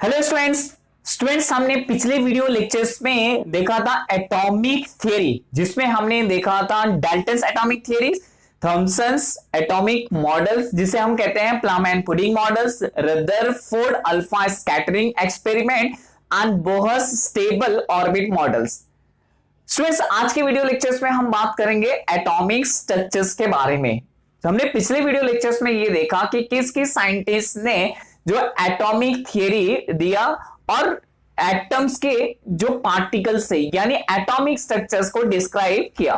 Hello students हमने पिछले video lectures में देखा था एटॉमिक थ्योरी, जिसमें हमने देखा था Dalton's atomic theory, Thomson's atomic models जिसे हम कहते हैं plum and pudding models, Rutherford alpha scattering experiment and Bohr's stable orbit models. Students आज के वीडियो लेक्चर्स में हम बात करेंगे एटॉमिक स्ट्रक्चर्स के बारे में। तो हमने पिछले वीडियो लेक्चर्स में ये देखा कि किस किस साइंटिस्ट ने जो एटॉमिक थियरी दिया और एटम्स के जो पार्टिकल्स से यानी एटॉमिक स्ट्रक्चर्स को डिस्क्राइब किया।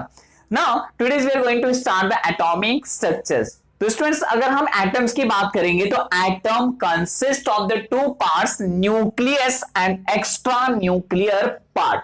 Now today we are going to start the atomic structures. तो स्टूडेंट्स अगर हम एटम्स की बात करेंगे तो atom consist of the two parts, nucleus and extra nuclear part.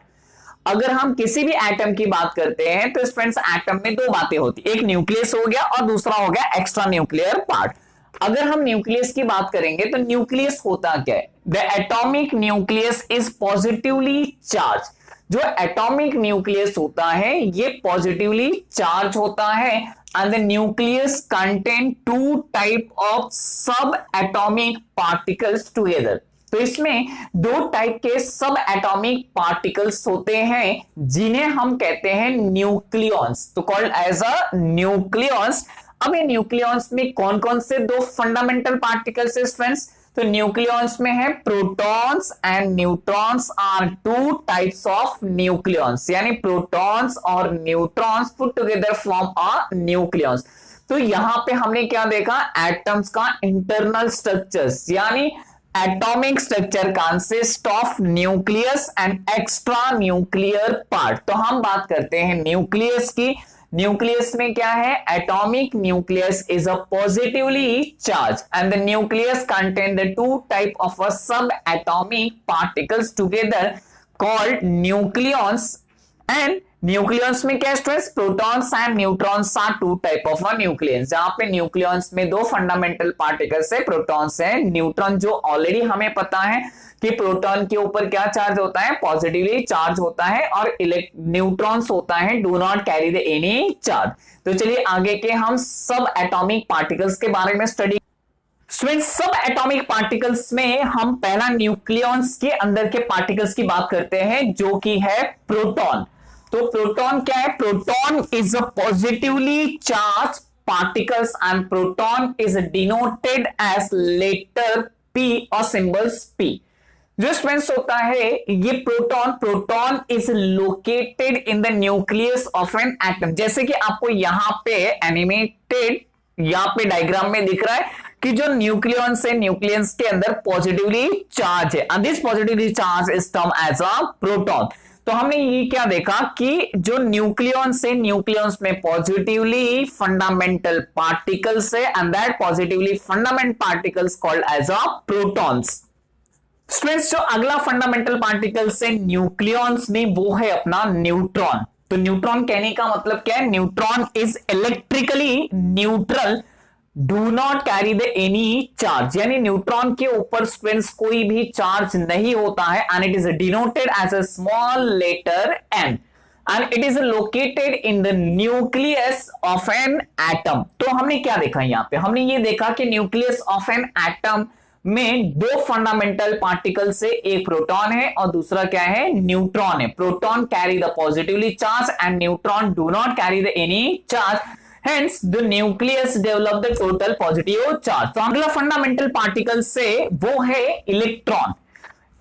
अगर हम किसी भी एटम की बात करते हैं तो स्टूडेंट्स एटम में दो बातें होती, एक न्यूक्लियस हो गया और दूसरा हो गया एक्स्ट्रा न्यूक्लियर पार्ट। अगर हम न्यूक्लियस की बात करेंगे तो न्यूक्लियस होता क्या है? The atomic nucleus is positively charge. जो एटॉमिक न्यूक्लियस होता है ये पॉजिटिवली चार्ज होता है and the nucleus contain two type of सब एटॉमिक पार्टिकल्स टुगेदर। तो इसमें दो टाइप के सब एटॉमिक पार्टिकल्स होते हैं जिन्हें हम कहते हैं न्यूक्लियॉन्स, तो कॉल्ड एज अ न्यूक्लियॉन्स। अब ये न्यूक्लियॉन्स में कौन कौन से दो फंडामेंटल पार्टिकल्स है स्टूडेंट्स? तो न्यूक्लियॉन्स में है protons and neutrons are two types of nucleons, यानी प्रोटॉन्स और neutrons put together form a nucleons. तो यहां पे हमने क्या देखा? एटम्स का इंटरनल स्ट्रक्चर्स, यानी atomic structure consist of nucleus and extra nuclear part. तो हम बात करते हैं न्यूक्लियस की। न्यूक्लियस में क्या है? Atomic nucleus is a positively charge and the nucleus contain the two type of a sub atomic particles together called nucleons. And nucleons में क्या स्ट्रेस? Protons and neutrons are two type of a nucleus. जहां पे nucleons में दो fundamental particles है, protons है, neutron. जो ऑलरेडी हमें पता है कि प्रोटॉन के ऊपर क्या चार्ज होता है? पॉजिटिवली चार्ज होता है, और न्यूट्रॉन्स होता है do not carry the any charge. तो चलिए आगे के हम सब एटॉमिक पार्टिकल्स के बारे में स्टडी। स्टूडेंट्स सब एटॉमिक पार्टिकल्स में हम पहला न्यूक्लियॉन्स के अंदर के पार्टिकल्स की बात करते हैं जो कि है प्रोटॉन। तो प्रोटॉन क्या है? Proton is a positively charge particles and proton is denoted as letter P और सिंबल्स P। जो स्टूडेंट्स होता है ये proton is located in the nucleus of an atom. जैसे कि आपको यहां पे एनिमेटेड यहां पे डायग्राम में दिख रहा है कि जो न्यूक्लियॉन्स है, न्यूक्लियस के अंदर पॉजिटिवली चार्ज है and this positively charge is term as a proton. तो हमने ये क्या देखा कि जो न्यूक्लियॉन्स है, न्यूक्लियॉन्स में पॉजिटिवली फंडामेंटल पार्टिकल्स है and that positively fundamental particles called as a protons. Students जो अगला फंडामेंटल पार्टिकल्स है न्यूक्लियॉन्स में वो है अपना न्यूट्रॉन। तो न्यूट्रॉन कहने का मतलब क्या है? Neutron is electrically neutral, do not carry the any charge, यानी न्यूट्रॉन के ऊपर स्टूडेंट्स कोई भी चार्ज नहीं होता है and it is denoted as a small letter n and it is located in the nucleus of an atom. तो हमने क्या देखा यहां पे? हमने ये देखा कि न्यूक्लियस ऑफ एन एटम में दो फंडामेंटल पार्टिकल से एक प्रोटॉन है और दूसरा क्या है? न्यूट्रॉन है। Proton carry the positively charge and neutron do not carry the any charge, hence the nucleus develop the total positive charge। तो अगला फंडामेंटल पार्टिकल से वो है electron.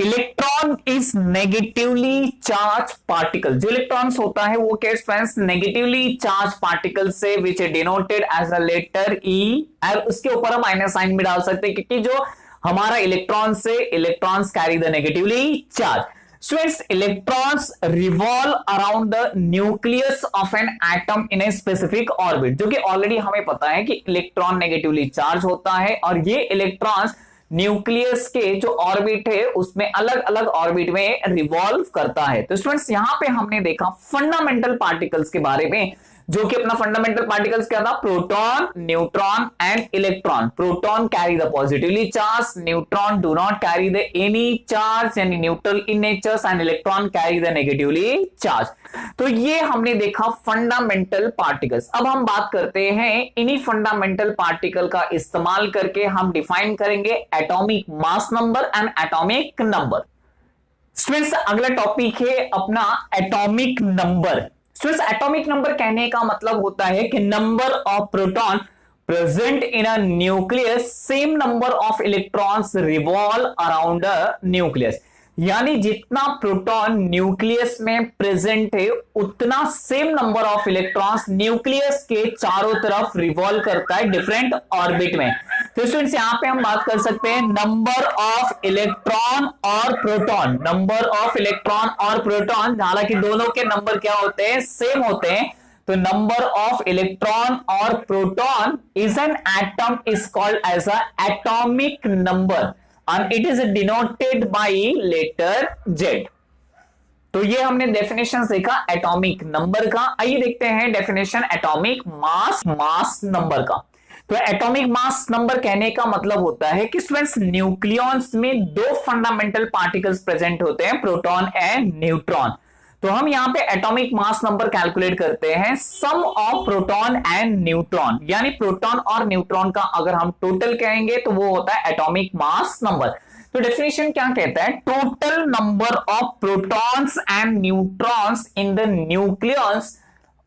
Electron is negatively charge particle. जो इलेक्ट्रॉन्स होता है वो क्या फ्रेंड्स? नेगेटिवली चार्ज पार्टिकल से विच है denoted as a letter E, और उसके ऊपर हम माइनस साइन भी डाल सकते हैं क्योंकि जो हमारा इलेक्ट्रॉन से electrons carry the negatively charge. Students, electrons revolve around the nucleus of an atom in a specific orbit, जो कि ऑलरेडी हमें पता है कि इलेक्ट्रॉन नेगेटिवली चार्ज होता है और ये इलेक्ट्रॉन्स न्यूक्लियस के जो ऑर्बिट है उसमें अलग अलग ऑर्बिट में रिवॉल्व करता है। तो स्टूडेंट्स यहां पे हमने देखा फंडामेंटल पार्टिकल्स के बारे में जो कि अपना फंडामेंटल पार्टिकल्स क्या था, proton, neutron and electron. Proton carry the positively charge, neutron do not carry the any charge यानी neutral in nature, and electron carry the negatively charge. तो ये हमने देखा फंडामेंटल पार्टिकल्स। अब हम बात करते हैं इन्हीं फंडामेंटल पार्टिकल का इस्तेमाल करके हम डिफाइन करेंगे atomic mass number and atomic number. Students अगला टॉपिक है अपना atomic number. Students atomic number कहने का मतलब होता है कि number of proton present in a nucleus, same number of electrons revolve around a nucleus. यानी जितना प्रोटॉन न्यूक्लियस में प्रेजेंट है उतना same number of electrons nucleus के चारों तरफ रिवॉल्व करता है डिफरेंट ऑर्बिट में। तो स्टूडेंट्स यहां पे हम बात कर सकते हैं नंबर ऑफ इलेक्ट्रॉन और प्रोटॉन, नंबर ऑफ इलेक्ट्रॉन और प्रोटॉन, हालांकि दोनों के नंबर क्या होते हैं, सेम होते हैं। तो नंबर ऑफ इलेक्ट्रॉन और proton is an atom is called as a atomic number and it is denoted by letter Z। तो ये हमने डेफिनेशन देखा एटॉमिक नंबर का। आइए देखते हैं डेफिनेशन एटॉमिक मास नंबर का। तो एटॉमिक मास नंबर कहने का मतलब होता है कि स्टूडेंट्स न्यूक्लियॉन्स में दो फंडामेंटल पार्टिकल्स प्रेजेंट होते हैं, प्रोटॉन एंड न्यूट्रॉन। तो हम यहां पे एटॉमिक मास नंबर कैलकुलेट करते हैं सम ऑफ प्रोटॉन एंड न्यूट्रॉन, यानी प्रोटॉन और न्यूट्रॉन का अगर हम टोटल कहेंगे तो वो होता है एटॉमिक मास नंबर। तो डेफिनेशन क्या कहता है, total number of protons and neutrons in the nucleus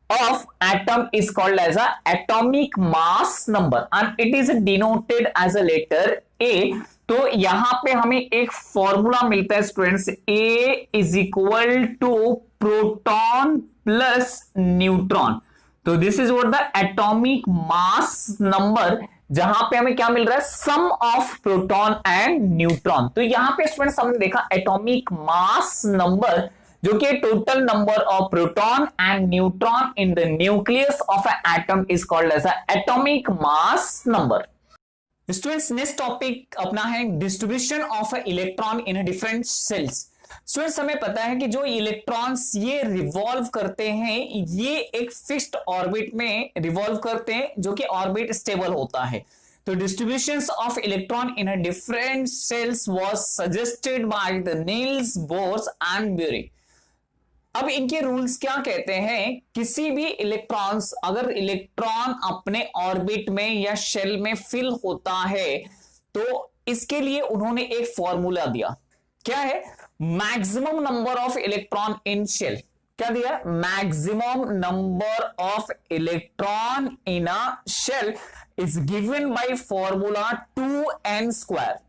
of atom is called as a atomic mass number and it is denoted as a letter A। तो यहां पे हमें एक फॉर्मूला मिलता है students, A is equal to proton plus neutron. तो this is what the atomic mass number, जहां पे हमें क्या मिल रहा है, sum of proton and neutron. तो यहां पे स्टूडेंट्स हमने देखा एटॉमिक मास नंबर जो कि total number of proton and neutron in the nucleus of an atom is called as atomic mass number. Students next topic अपना है distribution of electron in different shells. Students हमें पता है कि जो electrons ये रिवॉल्व करते हैं ये एक फिक्स्ड ऑर्बिट में रिवॉल्व करते हैं जो कि ऑर्बिट स्टेबल होता है। तो distributions of electron in different shells was suggested by the Niels Bohr's and Bury. अब इनके रूल्स क्या कहते हैं, किसी भी इलेक्ट्रॉन्स, अगर इलेक्ट्रॉन अपने ऑर्बिट में या शेल में फिल होता है तो इसके लिए उन्होंने एक फॉर्मूला दिया, क्या है, maximum number of electron in shell. क्या दिया, maximum number of electron in a shell is given by formula 2n²।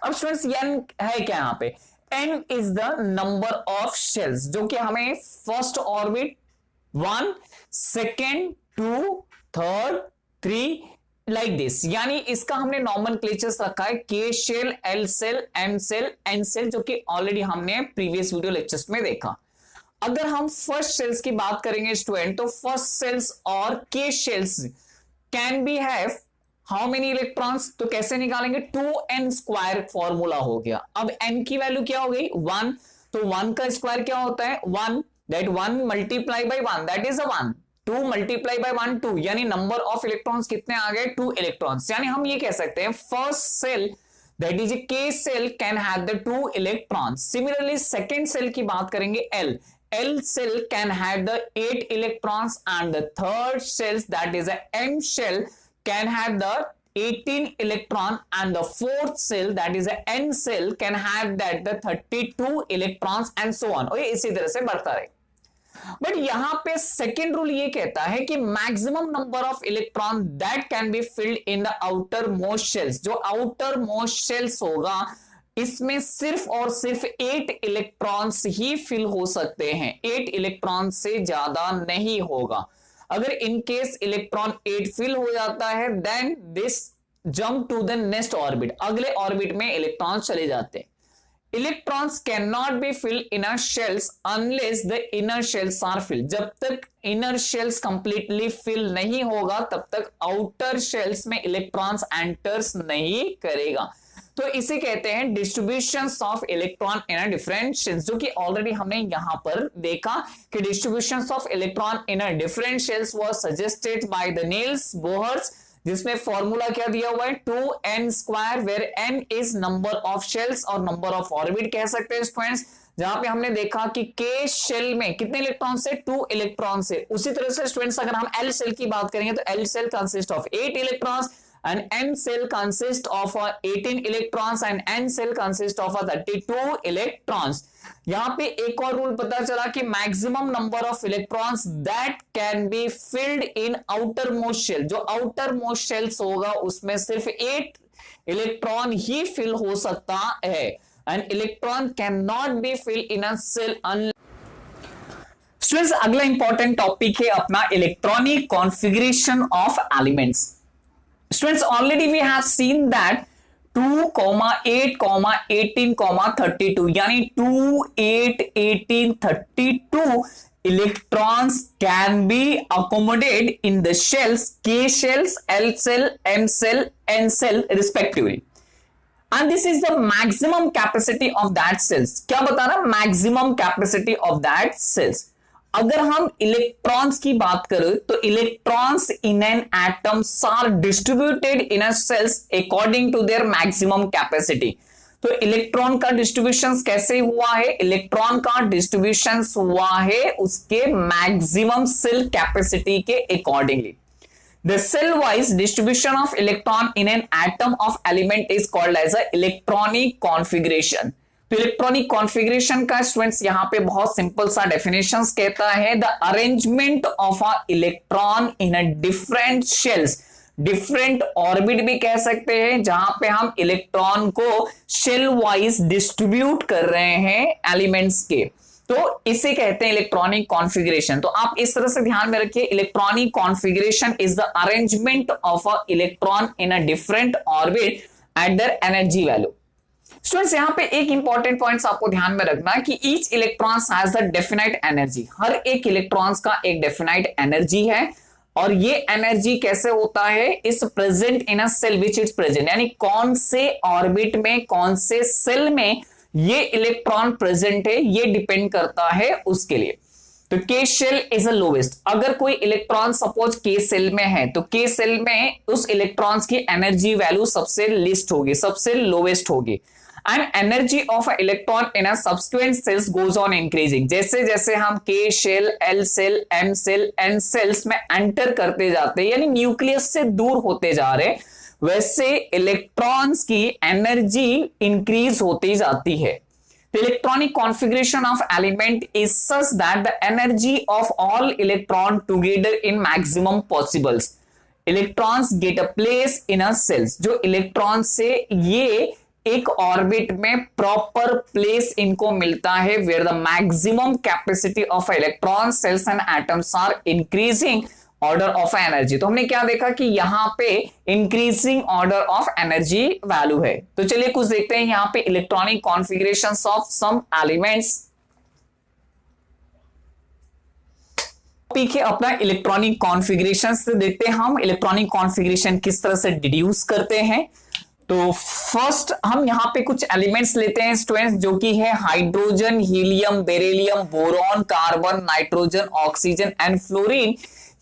अब स्टूडेंट्स n है क्या यहां पे, n is the number of shells, जो कि हमें first orbit 1, second 2, third 3 like this, यानी इसका हमने नॉमेनक्लेचर्स रखा है k shell, l shell, m shell, n shell, जो कि ऑलरेडी हमने प्रीवियस वीडियो लेक्चर्स में देखा। अगर हम फर्स्ट सेल्स की बात करेंगे स्टूडेंट, तो फर्स्ट सेल्स और k shells can be have how many electrons, तो कैसे निकालेंगे, 2n² फॉर्मूला हो गया। अब n की वैल्यू क्या हो गई, 1, तो 1 का स्क्वायर क्या होता है, 1, that 1 multiply by 1 that is 1, 2 multiply by 1 2, यानी नंबर ऑफ इलेक्ट्रॉन्स कितने आ गए, 2 इलेक्ट्रॉन्स। यानी हम ये कह सकते हैं first shell that is a k shell can have the 2 electrons. Similarly second shell की बात करेंगे L cell can have the 8 electrons and the third cells that is a M shell can have the 18 electron and the fourth cell that is a N cell can have that the 32 electrons and so on। और ये इसी तरह से बढ़ता रहे। But यहां पे second rule ये कहता है कि maximum number of electron that can be filled in the outer most shells. जो आउटर मोस्ट शेल्स होगा इसमें सिर्फ और सिर्फ 8 इलेक्ट्रॉन्स ही फिल हो सकते हैं, 8 इलेक्ट्रॉन से ज्यादा नहीं होगा। अगर इन केस इलेक्ट्रॉन 8 फिल हो जाता है then this jump to the next orbit, अगले ऑर्बिट में इलेक्ट्रॉन चले जाते हैं। Electrons can not be fill inner shells unless the inner shells are fill. जब तक इनर शेल्स कंप्लीटली फिल नहीं होगा तब तक आउटर शेल्स में इलेक्ट्रॉन्स एंटर्स नहीं करेगा। तो इसे कहते हैं distributions of electron in a different shells, जो कि ऑलरेडी हमने यहां पर देखा कि distributions of electron in a different shells was suggested by the Niels Bohr's, जिसमें फॉर्मूला क्या दिया हुआ है 2n², where n is number of shells और नंबर ऑफ ऑर्बिट कह सकते हैं स्टूडेंट्स। जहां पे हमने देखा कि के शेल में कितने इलेक्ट्रॉन से 2 इलेक्ट्रॉन से। उसी तरह से स्टूडेंट्स अगर हम एल शेल की बात करेंगे तो L shell consist of 8 electrons and n cell consists of 18 electrons and n cell consists of 32 electrons। यहां पे एक और रूल पता चला कि maximum number of electrons that can be filled in outer most shell, जो आउटर मोस्ट शेल्स होगा उसमें सिर्फ 8 इलेक्ट्रॉन ही फिल हो सकता है, and electron can not be fill in a shell. Students अगला इंपॉर्टेंट टॉपिक है अपना electronic configuration of elements. Students, already we have seen that 2, 8, 18, 32 यानी 2, 8, 18, 32 electrons can be accommodated in the shells, K shells, L cell, M cell, N cell respectively. And this is the maximum capacity of that cells. क्या बता रहा? Maximum capacity of that cells. अगर हम electrons की बात करें तो electrons in an atoms are distributed in a shells according to their maximum capacity. तो इलेक्ट्रॉन का डिस्ट्रीब्यूशन कैसे हुआ है? इलेक्ट्रॉन का डिस्ट्रीब्यूशन हुआ है उसके मैक्सिमम सेल कैपेसिटी के accordingly. The cell-wise distribution of electron in an atom of element is called as a electronic configuration। तो इलेक्ट्रॉनिक कॉन्फ़िगरेशन का स्टूडेंट्स यहां पे बहुत सिंपल सा डेफिनेशंस कहता है the arrangement of a electron in a different shells, different orbit भी कह सकते हैं, जहां पे हम इलेक्ट्रॉन को शेल वाइज डिस्ट्रीब्यूट कर रहे हैं एलिमेंट्स के, तो इसे कहते हैं इलेक्ट्रॉनिक कॉन्फ़िगरेशन। तो आप इस तरह से ध्यान में रखिए, electronic configuration is the arrangement of a electron in a different orbit eight their energy value. Students यहां पे एक इंपॉर्टेंट पॉइंट्स आपको ध्यान में रखना है कि each electrons has the definite energy, हर एक इलेक्ट्रॉन्स का एक डेफिनाइट एनर्जी है, और ये एनर्जी कैसे होता है? Is present in a shell which is present, यानी कौन से ऑर्बिट में कौन से सेल में ये इलेक्ट्रॉन प्रेजेंट है ये डिपेंड करता है उसके लिए। तो K shell is a lowest, अगर कोई इलेक्ट्रॉन सपोज के सेल में है तो के सेल में उस इलेक्ट्रॉन्स की एनर्जी वैल्यू सबसे लिस्ट होगी, सबसे लोवेस्ट होगी। And energy of electron in a subsequent shells goes on increasing, जैसे जैसे हम K shell, L shell, M shell, N shells में एंटर करते जाते हैं, यानी न्यूक्लियस से दूर होते जा रहे, वैसे इलेक्ट्रॉन्स की एनर्जी इंक्रीज होती जाती है। The electronic configuration of element is such that the energy of all electron together in maximum possibles. Electrons get a place in a cells. जो इलेक्ट्रॉन से ये एक ऑर्बिट में प्रॉपर प्लेस इनको मिलता है, where the maximum capacity of electron cells and atoms are increasing order of energy. तो हमने क्या देखा कि यहां पे increasing order of energy value है। तो चलिए कुछ देखते हैं यहां पे electronic configurations of some elements. Topic है अपना इलेक्ट्रॉनिक कॉन्फ़िगरेशन से देखते हैं हम इलेक्ट्रॉनिक कॉन्फ़िगरेशन किस तरह से डिड्यूस करते हैं। तो फर्स्ट हम यहां पे कुछ एलिमेंट्स लेते हैं स्टूडेंट्स, जो कि है hydrogen, helium, beryllium, boron, carbon, nitrogen, oxygen and fluorine.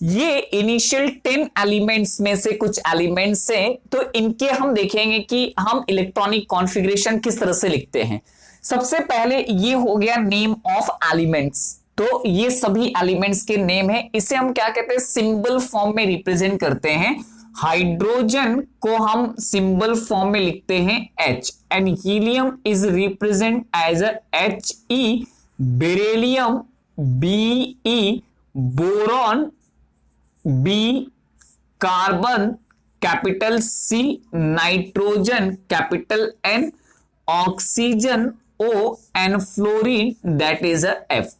ये इनिशियल 10 एलिमेंट्स में से कुछ एलिमेंट्स हैं, तो इनके हम देखेंगे कि हम इलेक्ट्रॉनिक कॉन्फ़िगरेशन किस तरह से लिखते हैं। सबसे पहले ये हो गया नेम ऑफ एलिमेंट्स, तो ये सभी एलिमेंट्स के नेम है, इसे हम क्या कहते हैं सिंबल फॉर्म में रिप्रेजेंट करते हैं। हाइड्रोजन को हम सिंबल फॉर्म में लिखते हैं H, and helium is represent as HE, beryllium BE, boron B, carbon capital C, nitrogen capital N, oxygen O and fluorine that is a F।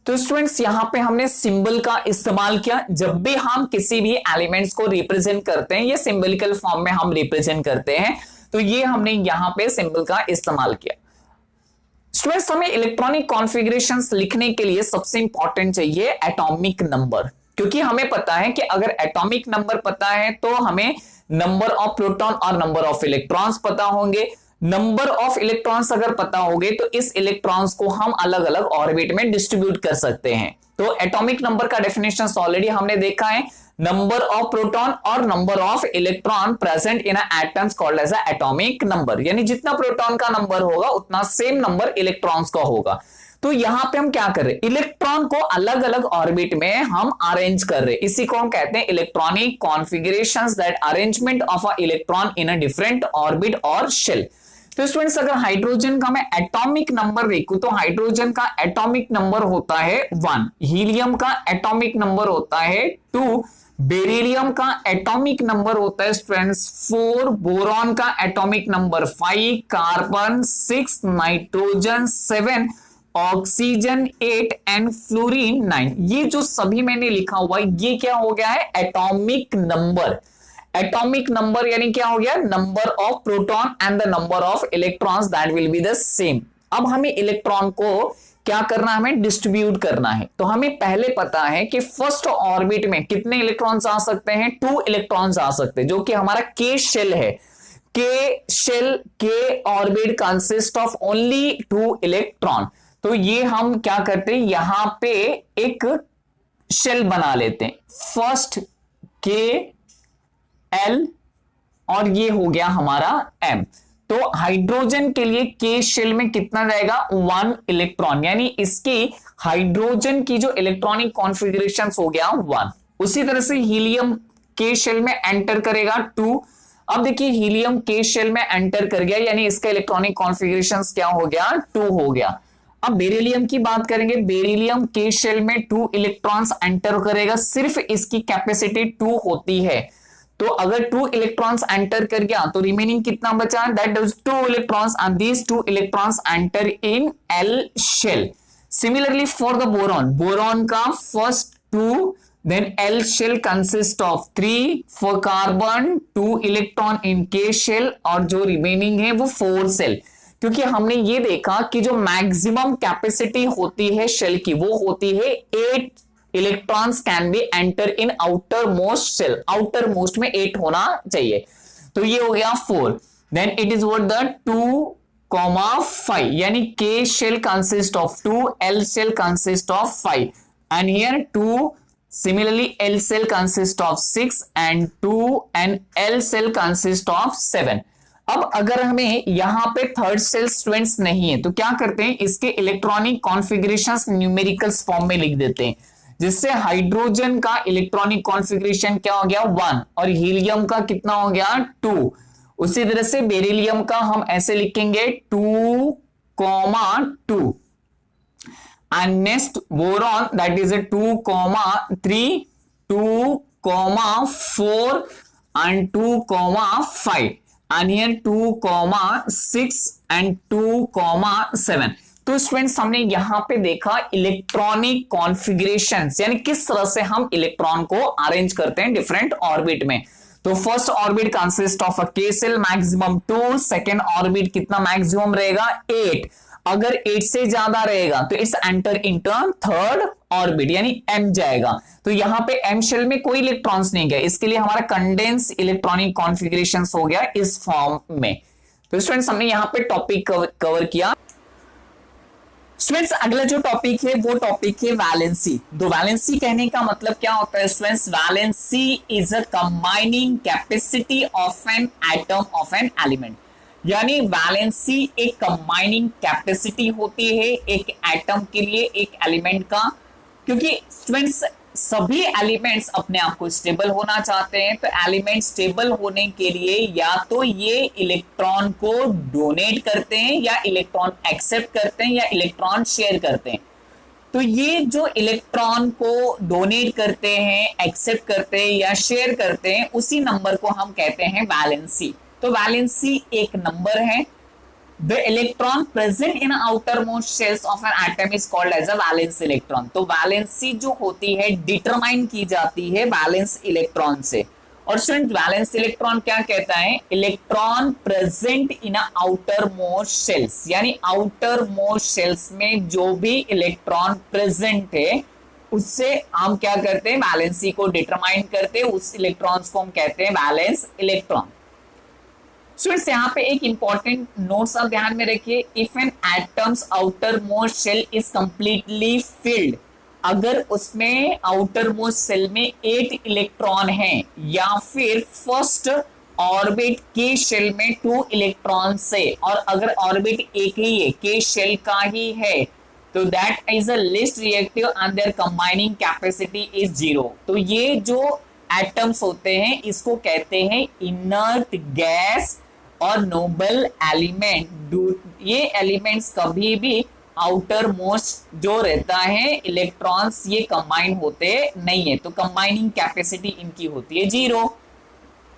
तो students यहां पे हमने सिंबल का इस्तेमाल किया, जब भी हम किसी भी एलिमेंट्स को रिप्रेजेंट करते हैं ये सिंबलिकल फॉर्म में हम रिप्रेजेंट करते हैं, तो ये हमने यहां पे सिंबल का इस्तेमाल किया। स्टूडेंट्स हमें इलेक्ट्रॉनिक कॉन्फ़िगरेशंस लिखने के लिए सबसे इंपॉर्टेंट चाहिए एटॉमिक नंबर, क्योंकि हमें पता है कि अगर एटॉमिक नंबर पता है तो हमें नंबर ऑफ प्रोटॉन और नंबर ऑफ इलेक्ट्रॉन्स पता होंगे। नंबर ऑफ इलेक्ट्रॉन्स अगर पता होंगे तो इस इलेक्ट्रॉन्स को हम अलग अलग ऑर्बिट में डिस्ट्रीब्यूट कर सकते हैं। तो एटॉमिक नंबर का डेफिनेशन ऑलरेडी हमने देखा है, नंबर ऑफ प्रोटॉन और number of electron present in atoms called as atomic number, यानी जितना प्रोटॉन का नंबर होगा उतना सेम नंबर इलेक्ट्रॉन्स का होगा। तो यहां पे हम क्या कर रहे हैं, इलेक्ट्रॉन को अलग अलग ऑर्बिट में हम अरेंज कर रहे हैं, इसी को हम कहते हैं electronic configurations, that arrangement of a electron in a different orbit और शेल। तो स्टूडेंट्स अगर हाइड्रोजन का मैं एटॉमिक नंबर देखूं तो हाइड्रोजन का एटॉमिक नंबर होता है 1, हीलियम का एटॉमिक नंबर होता है 2, बेरिलियम का एटॉमिक नंबर होता है स्टूडेंट्स 4, बोरॉन का atomic number 5, carbon 6, nitrogen 7, oxygen 8 and fluorine 9। ये जो सभी मैंने लिखा हुआ है ये क्या हो गया है, एटॉमिक नंबर। एटॉमिक नंबर यानी क्या हो गया, number of proton and the number of electrons that will be the same. अब हमें इलेक्ट्रॉन को क्या करना है, हमें डिस्ट्रीब्यूट करना है। तो हमें पहले पता है कि फर्स्ट ऑर्बिट में कितने इलेक्ट्रॉन्स आ सकते हैं, 2 इलेक्ट्रॉन्स आ सकते हैं, जो कि हमारा के शेल है। के शेल, के orbit consist of only 2 electron. तो ये हम क्या करते हैं, यहां पे एक शेल बना लेते हैं, फर्स्ट के एल और ये हो गया हमारा एम। तो हाइड्रोजन के लिए के शेल में कितना जाएगा, 1 इलेक्ट्रॉन, यानी इसकी हाइड्रोजन की जो इलेक्ट्रॉनिक कॉन्फ़िगरेशन हो गया 1। उसी तरह से हीलियम के शेल में एंटर करेगा 2। अब देखिए हीलियम के शेल में एंटर कर गया, यानी इसका इलेक्ट्रॉनिक कॉन्फ़िगरेशन क्या हो गया, 2 हो गया। अब बेरिलियम की बात करेंगे, बेरिलियम के शेल में 2 इलेक्ट्रॉन्स एंटर करेगा, सिर्फ इसकी कैपेसिटी 2 होती है। तो अगर 2 इलेक्ट्रॉन्स एंटर कर गया तो रिमेनिंग कितना बचा, that is 2 electrons and these 2 electrons enter in L shell. Similarly for the boron, boron का first 2, then L shell consists of 3, for carbon 2 electron in K shell और जो रिमेनिंग है वो 4 शेल। क्योंकि हमने ये देखा कि जो मैक्सिमम कैपेसिटी होती है शेल की वो होती है 8 electrons can be enter in outer most shell, outer most में 8 होना चाहिए। तो ये हो गया 4, then it is what the 2,5, यानी K shell consist of 2, L shell consist of 5 and here 2, similarly L cell consists of 6 and 2 and L cell consists of 7। अब अगर हमें यहां पे थर्ड सेल स्टूडेंट्स नहीं है तो क्या करते हैं, इसके इलेक्ट्रॉनिक कॉन्फ़िगरेशंस न्यूमेरिकल्स फॉर्म में लिख देते हैं, जिससे हाइड्रोजन का इलेक्ट्रॉनिक कॉन्फ़िगरेशन क्या हो गया 1 और हीलियम का कितना हो गया 2। उसी तरह से बेरिलियम का हम ऐसे लिखेंगे 2,2 and next boron that is a 2,3, 2,4 and 2,5 and here 2,6 and 2,7। तो स्टूडेंट्स हमने यहां पे देखा इलेक्ट्रॉनिक कॉन्फ़िगरेशंस, यानी किस तरह से हम इलेक्ट्रॉन को अरेंज करते हैं डिफरेंट ऑर्बिट में। तो first orbit consist of a के शेल मैक्सिमम 2, सेकेंड ऑर्बिट कितना मैक्सिमम रहेगा 8, अगर 8 से ज्यादा रहेगा तो it's enter into third orbit यानी m जाएगा। तो यहां पे m शेल में कोई इलेक्ट्रॉन्स नहीं गए, इसके लिए हमारा कंडेंस इलेक्ट्रॉनिक कॉन्फ़िगरेशंस हो गया इस फॉर्म में। तो स्टूडेंट्स हमने यहां पे टॉपिक कवर किया। स्टूडेंट्स अगला जो टॉपिक है वो टॉपिक है वैलेंसी। तो वैलेंसी कहने का मतलब क्या होता है students, valency is a combining capacity of an atom of an element, यानी वैलेंसी एक कंबाइनिंग कैपेसिटी होती है एक एटम के लिए एक एलिमेंट का। क्योंकि स्टूडेंट्स सभी एलिमेंट्स अपने आप को स्टेबल होना चाहते हैं, तो एलिमेंट स्टेबल होने के लिए या तो ये इलेक्ट्रॉन को डोनेट करते हैं या इलेक्ट्रॉन एक्सेप्ट करते हैं या इलेक्ट्रॉन शेयर करते हैं। तो ये जो इलेक्ट्रॉन को डोनेट करते हैं, एक्सेप्ट करते हैं या शेयर करते हैं, उसी नंबर को हम कहते हैं वैलेंसी। तो वैलेंसी एक नंबर है। The electron present in outermost shells of an atom is called as a valence electron। तो वैलेंसी जो होती है डिटरमाइन की जाती है वैलेंस इलेक्ट्रॉन से। और स्टूडेंट वैलेंस इलेक्ट्रॉन क्या कहता है, इलेक्ट्रॉन प्रेजेंट इन आउटर मोस्ट शेल्स, यानी आउटर मोस्ट शेल्स में जो भी इलेक्ट्रॉन प्रेजेंट है उससे हम क्या करते हैं, वैलेंसी को डिटरमाइन करते हैं, उस इलेक्ट्रॉन्स को हम कहते हैं वैलेंस इलेक्ट्रॉन। स्टूडेंट्स यहाँ पे एक इंपॉर्टेंट नोट्स आप ध्यान में रखिए, if an atoms outer most shell is completely filled, अगर उसमें आउटर मोस्ट सेल में 8 इलेक्ट्रॉन है, या फिर फर्स्ट ऑर्बिट के शेल में 2 इलेक्ट्रॉन से, और अगर ऑर्बिट एक ही है, के शेल का ही है, तो that is a least reactive and their combining capacity is 0। तो ये जो एटम्स होते हैं इसको कहते हैं इनर्ट गैस और नोबल एलिमेंट। ये एलिमेंट्स कभी भी आउटर मोस्ट जो रहता है इलेक्ट्रॉन्स ये कंबाइन होते नहीं है, तो कंबाइनिंग कैपेसिटी इनकी होती है 0।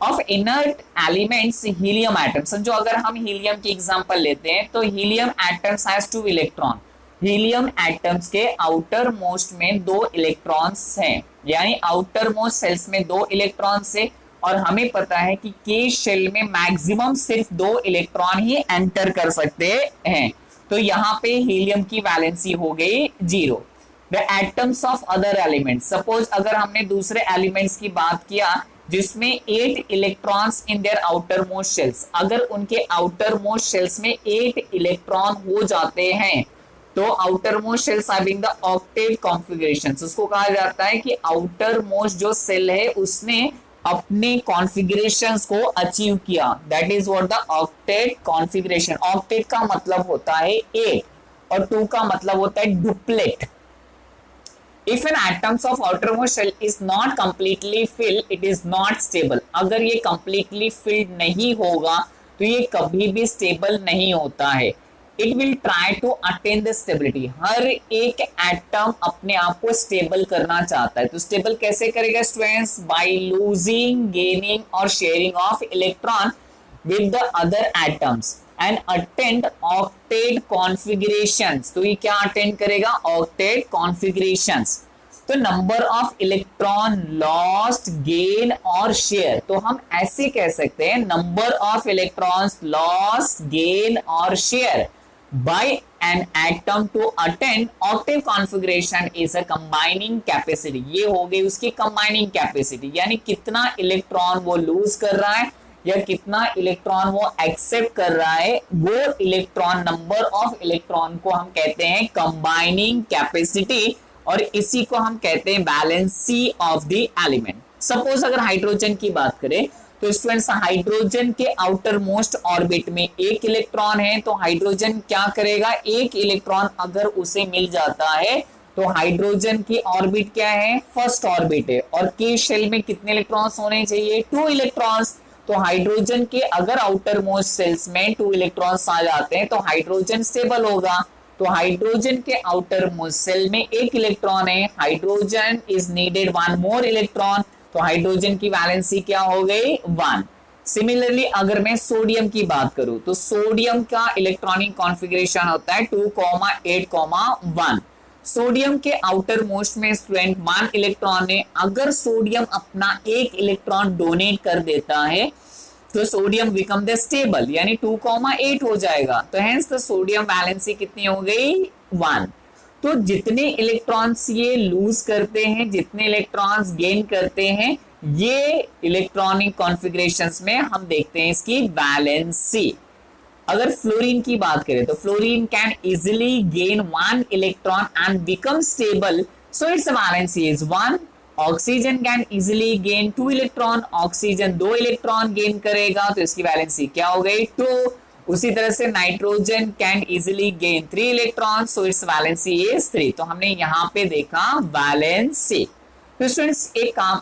Of inert elements helium atom, समझो अगर हम हीलियम की एग्जांपल लेते हैं तो helium atoms has 2 electron, helium atoms के आउटर मोस्ट में 2 इलेक्ट्रॉन्स हैं, यानी आउटर मोस्ट सेल्स में 2 इलेक्ट्रॉन्स है, और हमें पता है कि के शेल में मैक्सिमम सिर्फ 2 इलेक्ट्रॉन ही एंटर कर सकते हैं, तो यहाँ पे हीलियम की वैलेंसी हो गई 0। The atoms of other elements, suppose अगर हमने दूसरे एलिमेंट्स की बात किया जिसमें 8 electrons in their outer most shells, अगर उनके आउटर मोस्ट शेल्स में 8 इलेक्ट्रॉन हो जाते हैं तो outer most shells having the octet configuration, उसको कहा जाता है कि आउटर मोस्ट जो सेल है उसने अपने कॉन्फ़िगरेशंस को अचीव किया, that is what the octet configuration. Octet का मतलब होता है 8 और 2 का मतलब होता है duplet. If an atoms of outermost shell is not completely filled, it is not stable. अगर ये completely filled नहीं होगा तो ये कभी भी stable नहीं होता है। It will try to attain the stability. हर एक एटम अपने आप को स्टेबल करना चाहता है, तो स्टेबल कैसे करेगा स्टूडेंट्स? By losing, gaining और sharing of electron with the other atoms and attend octet configurations। तो ये क्या अटेंड करेगा? octet configurations। तो number of electron lost, gain और शेयर, तो हम ऐसे कह सकते हैं number of electrons lost, gain और share by an atom to attend octave configuration is a combining capacity। ये हो गई उसकी कंबाइनिंग कैपेसिटी, यानी कितना इलेक्ट्रॉन वो लूज कर रहा है या कितना इलेक्ट्रॉन वो एक्सेप्ट कर रहा है, वो इलेक्ट्रॉन, नंबर ऑफ इलेक्ट्रॉन को हम कहते हैं कंबाइनिंग कैपेसिटी, और इसी को हम कहते हैं valency of the element. Suppose अगर हाइड्रोजन की बात करें तो स्टूडेंट्स हाइड्रोजन के आउटर मोस्ट ऑर्बिट में 1 इलेक्ट्रॉन है, तो हाइड्रोजन क्या करेगा? 1 इलेक्ट्रॉन अगर उसे मिल जाता है तो हाइड्रोजन की ऑर्बिट क्या है? फर्स्ट ऑर्बिट है, और के शेल में कितने इलेक्ट्रॉन्स होने चाहिए? 2 इलेक्ट्रॉन्स। तो हाइड्रोजन के अगर आउटर मोस्ट सेल्स में 2 इलेक्ट्रॉन्स आ जाते हैं तो हाइड्रोजन स्टेबल होगा। तो हाइड्रोजन के आउटर मोस्ट सेल में 1 इलेक्ट्रॉन है, hydrogen is needed 1 more electron, तो हाइड्रोजन की वैलेंसी क्या हो गई? 1। सिमिलरली अगर मैं सोडियम की बात करूं तो सोडियम का इलेक्ट्रॉनिक कॉन्फ़िगरेशन होता है 2,8,1। सोडियम के आउटर मोस्ट में स्टूडेंट 1 इलेक्ट्रॉन है, अगर सोडियम अपना 1 इलेक्ट्रॉन डोनेट कर देता है तो सोडियम बिकम द स्टेबल, यानी 2,8 हो जाएगा, तो हेंस द सोडियम वैलेंसी कितनी हो गई? 1। तो जितने इलेक्ट्रॉन्स ये लूज करते हैं, जितने इलेक्ट्रॉन्स गेन करते हैं, ये इलेक्ट्रॉनिक कॉन्फ़िगरेशंस में हम देखते हैं इसकी वैलेंसी। अगर फ्लोरीन की बात करें तो fluorine can easily gain 1 electron and become stable, so it's valency is 1। Oxygen can easily gain 2 electron, oxygen 2 electron gain करेगा, तो इसकी वैलेंसी क्या हो गई? 2। उसी तरह से nitrogen can easily gain 3 electron, so it's valency is 3। तो हमने यहां पे देखा वैलेंसी। तो स्टूडेंट्स एक काम,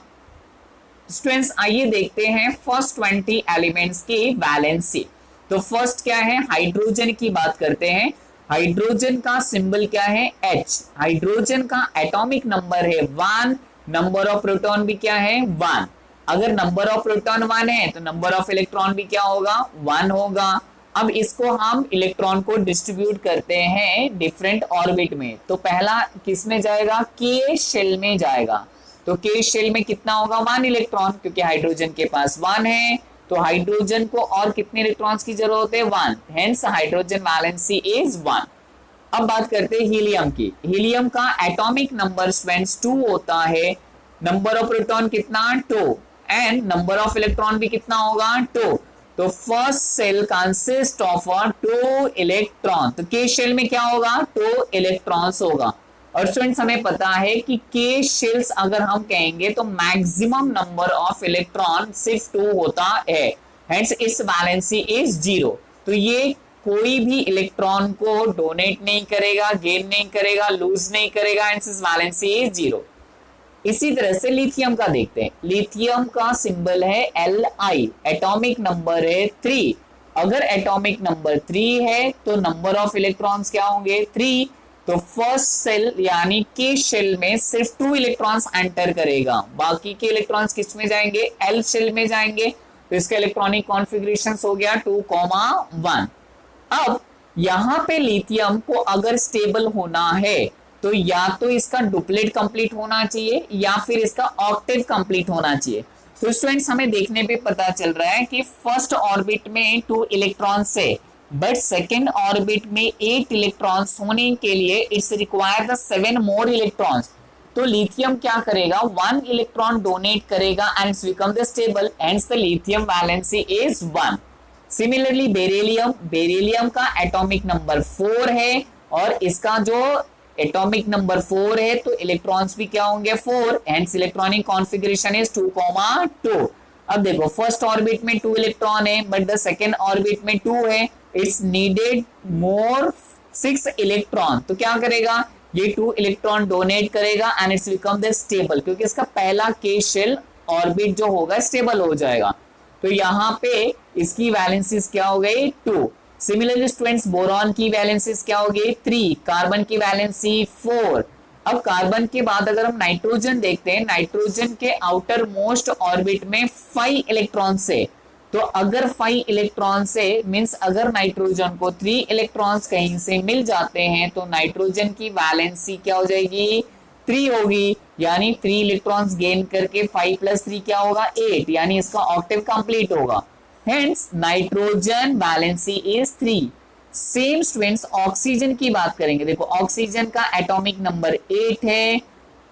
स्टूडेंट्स आइए देखते हैं फर्स्ट 20 एलिमेंट्स की वैलेंसी। तो फर्स्ट क्या है? हाइड्रोजन की बात करते हैं। हाइड्रोजन का सिंबल क्या है? H। हाइड्रोजन का एटॉमिक नंबर है 1, नंबर ऑफ प्रोटॉन भी क्या है? 1। अगर नंबर ऑफ प्रोटॉन 1 है तो नंबर ऑफ इलेक्ट्रॉन भी क्या होगा? 1 होगा। अब इसको हम इलेक्ट्रॉन को डिस्ट्रीब्यूट करते हैं डिफरेंट ऑर्बिट में, तो पहला किस में जाएगा? के शेल में जाएगा। तो के शेल में कितना होगा? 1 इलेक्ट्रॉन, क्योंकि हाइड्रोजन के पास 1 है, तो हाइड्रोजन को और कितने इलेक्ट्रॉन्स की जरूरत है? 1, हेंस हाइड्रोजन वैलेंसी इज 1। अब बात करते हैं हीलियम की। हीलियम का एटॉमिक नंबर स्टूडेंट्स 2 होता है, नंबर ऑफ प्रोटॉन कितना 2 एंड नंबर ऑफ इलेक्ट्रॉन भी कितना होगा 2। तो first shell consist of 2 electron, तो के शेल में क्या होगा 2 इलेक्ट्रॉन्स होगा। और स्टूडेंट्स हमें पता है कि के शेल्स अगर हम कहेंगे तो मैक्सिमम नंबर ऑफ इलेक्ट्रॉन सिर्फ 2 होता है, हेंस इट्स वैलेंसी इज 0। तो ये कोई भी इलेक्ट्रॉन को डोनेट नहीं करेगा, गेन नहीं करेगा, लूज नहीं करेगा, हेंस इट्स वैलेंसी इज 0। इसी तरह से लिथियम का देखते हैं। लिथियम का सिंबल है Li, एटॉमिक नंबर है 3। अगर एटॉमिक नंबर 3 है तो नंबर ऑफ इलेक्ट्रॉन्स क्या होंगे 3। तो फर्स्ट सेल यानी के शेल में सिर्फ 2 इलेक्ट्रॉन्स एंटर करेगा, बाकी के इलेक्ट्रॉन्स किस में जाएंगे L शेल में जाएंगे। तो इसका इलेक्ट्रॉनिक कॉन्फ़िगरेशन हो गया 2,1। अब यहां पे लिथियम को अगर स्टेबल होना है तो या तो इसका डुप्लेट कंप्लीट होना चाहिए या फिर इसका ऑक्टेव कंप्लीट होना चाहिए। तो स्टूडेंट्स हमें देखने पे पता चल रहा है कि फर्स्ट ऑर्बिट में 2 इलेक्ट्रॉन्स है, बट सेकेंड ऑर्बिट में 8 इलेक्ट्रॉन्स होने के लिए it's require the 7 more electrons. तो लिथियम क्या करेगा 1 इलेक्ट्रॉन डोनेट करेगा and it's become the stable, hence the lithium valency is 1। Similarly beryllium, beryllium का एटॉमिक नंबर 4 है और इसका जो एटॉमिक नंबर 4 है तो इलेक्ट्रॉन्स भी क्या होंगे 4, हेंस इलेक्ट्रॉनिक कॉन्फ़िगरेशन इज 2,2। अब देखो फर्स्ट ऑर्बिट में 2 इलेक्ट्रॉन है बट द सेकेंड ऑर्बिट में 2 है, इट्स नीडेड मोर 6 इलेक्ट्रॉन। तो क्या करेगा ये 2 इलेक्ट्रॉन डोनेट करेगा and it's become the stable, क्योंकि इसका पहला के शेल ऑर्बिट जो होगा स्टेबल हो जाएगा। तो यहाँ पे इसकी वैलेंसीज क्या हो गई 2। सिमिलरली स्टूडेंट्स बोरॉन की वैलेंसीज क्या हो गई 3, कार्बन की वैलेंसी 4। अब कार्बन के बाद अगर हम नाइट्रोजन देखते हैं, नाइट्रोजन के आउटर मोस्ट ऑर्बिट में 5 इलेक्ट्रॉन से, तो अगर 5 इलेक्ट्रॉन से मींस अगर नाइट्रोजन को 3 इलेक्ट्रॉन्स कहीं से मिल जाते हैं तो नाइट्रोजन की वैलेंसी क्या हो जाएगी 3 होगी, यानी 3 इलेक्ट्रॉन्स गेन करके 5 + 3 क्या होगा 8, यानी इसका ऑक्टेव कंप्लीट होगा, hence nitrogen valency is 3। Same students oxygen की बात करेंगे। देखो ऑक्सीजन का एटॉमिक नंबर 8 है,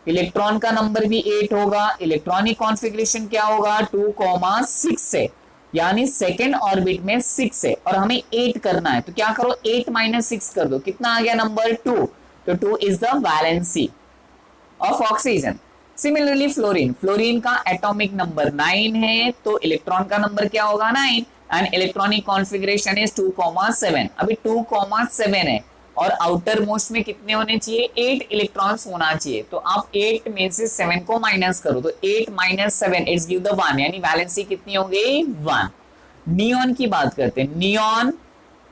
इलेक्ट्रॉन का नंबर भी 8 होगा, इलेक्ट्रॉनिक कॉन्फ़िगरेशन क्या होगा 2,6 है, यानी सेकेंड ऑर्बिट में 6 है और हमें 8 करना है। तो क्या करो 8 - 6 कर दो, कितना आ गया नंबर 2। तो 2 is the valency of oxygen. Similarly fluorine, fluorine का एटॉमिक नंबर 9 है तो इलेक्ट्रॉन का नंबर क्या होगा 9 एंड इलेक्ट्रॉनिक कॉन्फ़िगरेशन इज 2,7। अभी 2,7 है और आउटर मोस्ट में कितने होने चाहिए 8 इलेक्ट्रॉन्स होना चाहिए। तो आप 8 में से 7 को माइनस करो तो 8 - 7 इट्स गिव द 1, यानी वैलेंसी कितनी हो गई 1। नियॉन की बात करते हैं। Neon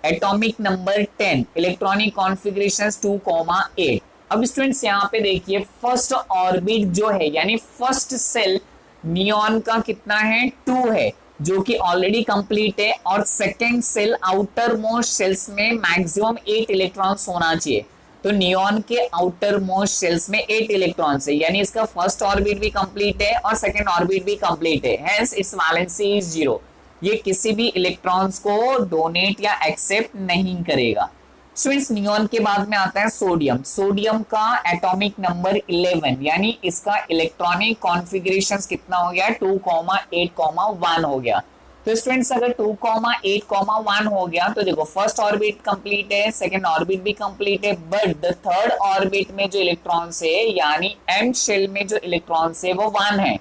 atomic number 10, electronic configuration 2,8। अब स्टूडेंट्स यहाँ पे देखिए फर्स्ट ऑर्बिट जो है यानी फर्स्ट सेल नियॉन का कितना है 2 है जो कि ऑलरेडी कंप्लीट है, और second shell outer most shells में मैक्सिमम 8 इलेक्ट्रॉन्स होना चाहिए। तो नियॉन के आउटर मोस्ट सेल्स में 8 इलेक्ट्रॉन्स है, यानी इसका फर्स्ट ऑर्बिट भी कंप्लीट है और सेकेंड ऑर्बिट भी कंप्लीट है, हेंस इट्स वैलेंसी इज 0। ये किसी भी इलेक्ट्रॉन्स को डोनेट या एक्सेप्ट नहीं करेगा। स्टूडेंट्स नियॉन के बाद में आता है सोडियम। सोडियम का एटॉमिक नंबर 11, यानी इसका इलेक्ट्रॉनिक कॉन्फ़िगरेशन कितना हो गया 2,8,1 हो गया। तो स्टूडेंट्स अगर 2,8,1 हो गया तो देखो फर्स्ट ऑर्बिट कंप्लीट है, सेकंड ऑर्बिट भी कंप्लीट है, बट द थर्ड ऑर्बिट में जो इलेक्ट्रॉन्स है यानी एम शेल में जो इलेक्ट्रॉन्स है वो 1 है।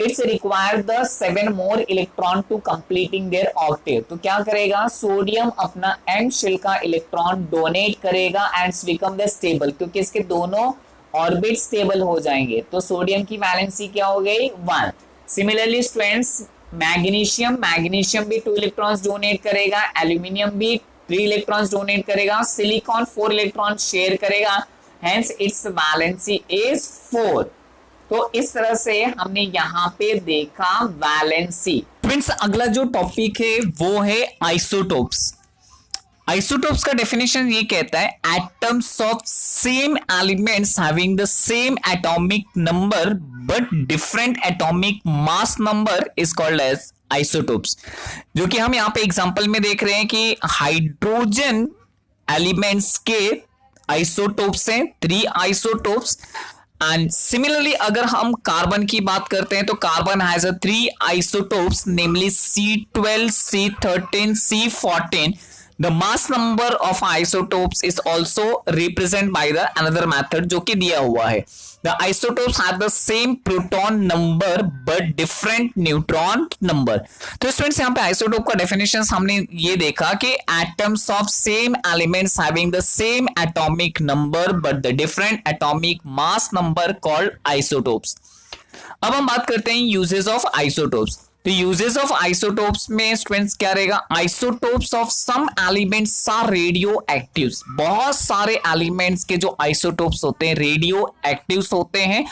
It's require the 7 more electron to completing their octave. तो क्या करेगा सोडियम अपना एम शेल का इलेक्ट्रॉन डोनेट करेगा एंड बिकम द स्टेबल, क्योंकि इसके दोनों ऑर्बिट स्टेबल हो जाएंगे। तो सोडियम की वैलेंसी क्या हो गई 1। सिमिलरली स्टूडेंट्स मैग्नीशियम, मैग्नीशियम भी 2 इलेक्ट्रॉन्स डोनेट करेगा, एल्यूमिनियम भी 3 इलेक्ट्रॉन्स डोनेट करेगा, सिलिकॉन 4 इलेक्ट्रॉन शेयर करेगा, हेंस इट्स वैलेंसी इज 4। तो इस तरह से हमने यहाँ पे देखा वैलेंसी। फ्रेंड्स अगला जो टॉपिक है वो है आइसोटोप्स। आइसोटोप्स का डेफिनेशन ये कहता है atoms of same elements having the same atomic number but different atomic mass number is called as isotopes. जो कि हम यहाँ पे एग्जांपल में देख रहे हैं कि हाइड्रोजन एलिमेंट्स के आइसोटोप्स हैं, 3 आइसोटोप्स। एंड सिमिलरली अगर हम कार्बन की बात करते हैं तो carbon has a 3 isotopes namely C12, C13, C14. The mass number of isotopes is also represented by the another method जो कि दिया हुआ है। The isotopes have the same proton number but different neutron number। तो students यहाँ पे isotope का definition हमने ये देखा कि atoms of same elements having the same atomic number but the different atomic mass number called isotopes। अब हम बात करते हैं यूजेस ऑफ आइसोटोप्स। तो यूजेस ऑफ आइसोटोप्स में स्टूडेंट्स क्या रहेगा, isotopes of some elements are radio actives. बहुत सारे एलिमेंट्स के जो आइसोटोप्स होते हैं रेडियो एक्टिव्स होते हैं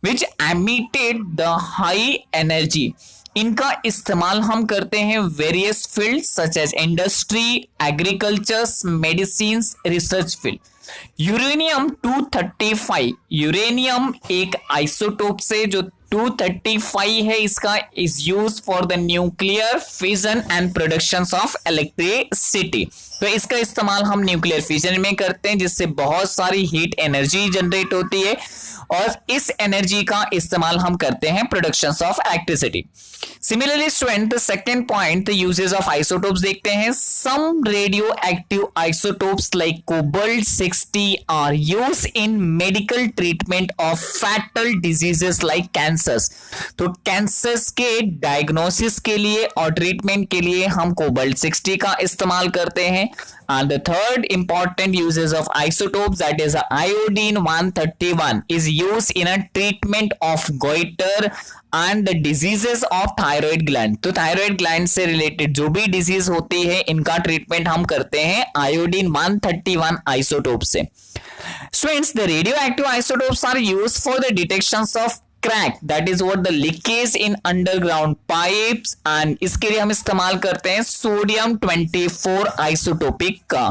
which emitted the high energy. इनका इस्तेमाल हम करते हैं various field such as industry, agriculture, medicine, research field. Uranium 235, uranium एक आइसोटोप से जो 235 है इसका is use for the nuclear fission and production of electricity. तो इसका इस्तेमाल हम न्यूक्लियर फिजन में करते हैं जिससे बहुत सारी हीट एनर्जी जनरेट होती है और इस एनर्जी का इस्तेमाल हम करते हैं production of electricity. Similarly student second point the uses of isotopes देखते हैं। Some radio active isotopes like cobalt 60 are use in medical treatment of fatal diseases like cancers. तो कैंसर्स के डायग्नोसिस के लिए और ट्रीटमेंट के लिए हम कोबाल्ट 60 का इस्तेमाल करते हैं। And the third important uses of isotopes that is iodine 131 is used in a treatment of goiter and the diseases of thyroid gland। तो thyroid gland से related जो भी disease होती है इनका treatment हम करते हैं iodine 131 isotope से। Students, the radioactive isotopes are used for the detections of crack that is what the leakage in underground pipes and इसके लिए हम इस्तेमाल करते हैं सोडियम 24 आइसोटोपिक का।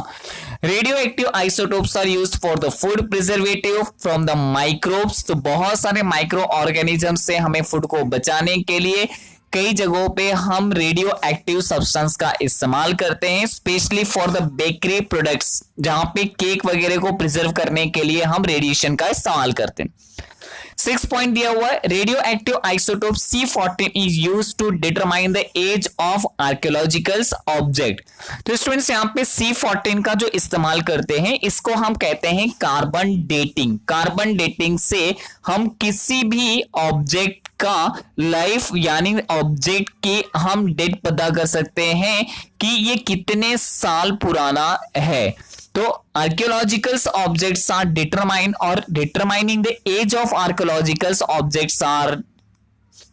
Radio active isotopes are used for the food preservative from the microbes. तो बहुत सारे माइक्रो ऑर्गेनिज्म से हमें फूड को बचाने के लिए कई जगहों पे हम रेडियो एक्टिव सब्सटेंस का इस्तेमाल करते हैं specially for the bakery products जहां पे केक वगैरह को प्रिजर्व करने के लिए हम रेडिएशन का इस्तेमाल करते हैं। 6 पॉइंट दिया हुआ है। Radio active isotope C14 is use to determine the age of archaeological object. तो स्टूडेंट्स यहाँ पे C14 का जो इस्तेमाल करते हैं इसको हम कहते हैं कार्बन डेटिंग। कार्बन डेटिंग से हम किसी भी ऑब्जेक्ट का लाइफ यानी ऑब्जेक्ट की हम डेट पता कर सकते हैं कि ये कितने साल पुराना है। तो archaeological objects are determined or determining the age of archaeological objects are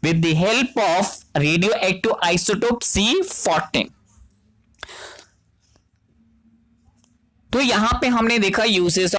with the help of radioactive isotope C14। तो यहां पे हमने देखा यूजेस